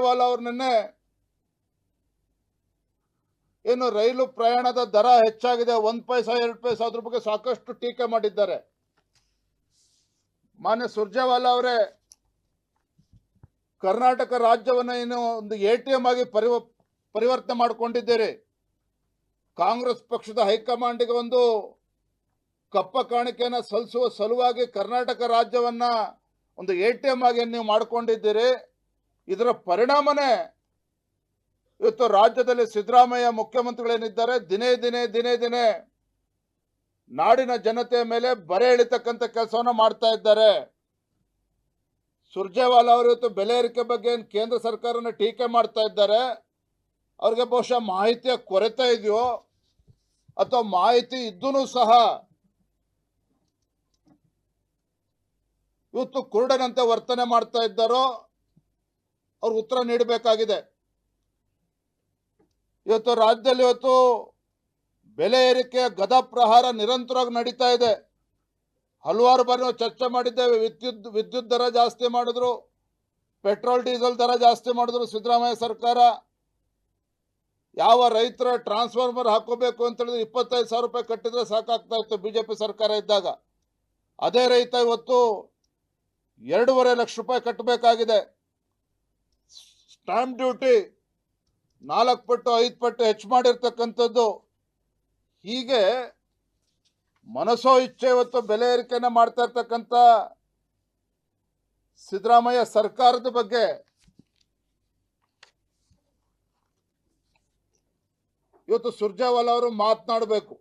ಸುರ್ಜೇವಾಲಾ ಅವರು ನಿನ್ನೆ ಏನು ರೈಲು ಪ್ರಯಾಣದ ದರ ಹೆಚ್ಚಾಗಿದೆ, 1 ಪೈಸಾ 2 ಪೈಸಾ ಅದ್ರ ಬಗ್ಗೆ ಸಾಕಷ್ಟು ಟೀಕೆ ಮಾಡಿದ್ದಾರೆ. ಮಾನ್ಯ ಸುರ್ಜೇವಾಲಾ ಅವರೇ, ಕರ್ನಾಟಕ ರಾಜ್ಯವನ್ನು ಏನು ಒಂದು ATM ಆಗಿ ಪರಿವರ್ತನೆ ಮಾಡಿಕೊಂಡಿದ್ದೀರಿ. ಕಾಂಗ್ರೆಸ್ ಪಕ್ಷದ ಹೈಕಮಾಂಡ್ಗೆ ಒಂದು ಕಪ್ಪ ಕಾಣಿಕೆಯನ್ನು ಸಲ್ಲಿಸುವ ಸಲುವಾಗಿ ಕರ್ನಾಟಕ ರಾಜ್ಯವನ್ನ ಒಂದು ATM ಆಗಿ ನೀವು ಮಾಡಿಕೊಂಡಿದ್ದೀರಿ. ಇದರ ಪರಿಣಾಮನೇ ಇವತ್ತು ರಾಜ್ಯದಲ್ಲಿ ಸಿದ್ದರಾಮಯ್ಯ ಮುಖ್ಯಮಂತ್ರಿಗಳೇನಿದ್ದಾರೆ ದಿನೇ ನಾಡಿನ ಜನತೆಯ ಮೇಲೆ ಬರೆ ಎಳಿತಕ್ಕಂಥ ಕೆಲಸವನ್ನು ಮಾಡ್ತಾ ಇದ್ದಾರೆ. ಸುರ್ಜೇವಾಲಾ ಅವರು ಇವತ್ತು ಬೆಲೆ ಏರಿಕೆ ಬಗ್ಗೆ ಕೇಂದ್ರ ಸರ್ಕಾರನ ಟೀಕೆ ಮಾಡ್ತಾ ಇದ್ದಾರೆ. ಅವ್ರಿಗೆ ಬಹುಶಃ ಮಾಹಿತಿಯ ಕೊರತೆ ಇದೆಯೋ ಅಥವಾ ಮಾಹಿತಿ ಇದ್ದೂ ಸಹ ಇವತ್ತು ಕುರುಡನಂತೆ ವರ್ತನೆ ಮಾಡ್ತಾ ಇದ್ದಾರೋ ಅವ್ರು ಉತ್ತರ ನೀಡಬೇಕಾಗಿದೆ. ಇವತ್ತು ರಾಜ್ಯದಲ್ಲಿ ಇವತ್ತು ಬೆಲೆ ಏರಿಕೆಯ ಗದಾ ಪ್ರಹಾರ ನಿರಂತರವಾಗಿ ನಡೀತಾ ಇದೆ. ಹಲವಾರು ಬಾರಿ ನಾವು ಚರ್ಚೆ ಮಾಡಿದ್ದೇವೆ. ವಿದ್ಯುತ್ ದರ ಜಾಸ್ತಿ ಮಾಡಿದ್ರು, ಪೆಟ್ರೋಲ್ ಡೀಸೆಲ್ ದರ ಜಾಸ್ತಿ ಮಾಡಿದ್ರು ಸಿದ್ದರಾಮಯ್ಯ ಸರ್ಕಾರ. ಯಾವ ರೈತರ ಟ್ರಾನ್ಸ್ಫಾರ್ಮರ್ ಹಾಕೋಬೇಕು ಅಂತ ಹೇಳಿದ್ರೆ 25,000 ರೂಪಾಯಿ ಕಟ್ಟಿದ್ರೆ ಸಾಕಾಗ್ತಾ ಇತ್ತು ಬಿಜೆಪಿ ಸರ್ಕಾರ ಇದ್ದಾಗ. ಅದೇ ರೈತ ಇವತ್ತು 2.5 ಲಕ್ಷ ರೂಪಾಯಿ ಕಟ್ಟಬೇಕಾಗಿದೆ. ಸ್ಟಾಂಪ್ ಡ್ಯೂಟಿ 4 ಪಟ್ಟು 5 ಪಟ್ಟು ಹೆಚ್ಚು ಮಾಡಿರ್ತಕ್ಕಂಥದ್ದು. ಹೀಗೆ ಮನಸೋ ಇಚ್ಛೆ ಇವತ್ತು ಬೆಲೆ ಏರಿಕೆಯನ್ನು ಮಾಡ್ತಾ ಇರ್ತಕ್ಕಂಥ ಸಿದ್ದರಾಮಯ್ಯ ಸರ್ಕಾರದ ಬಗ್ಗೆ ಇವತ್ತು ಸುರ್ಜೇವಾಲಾ ಅವರು ಮಾತನಾಡಬೇಕು.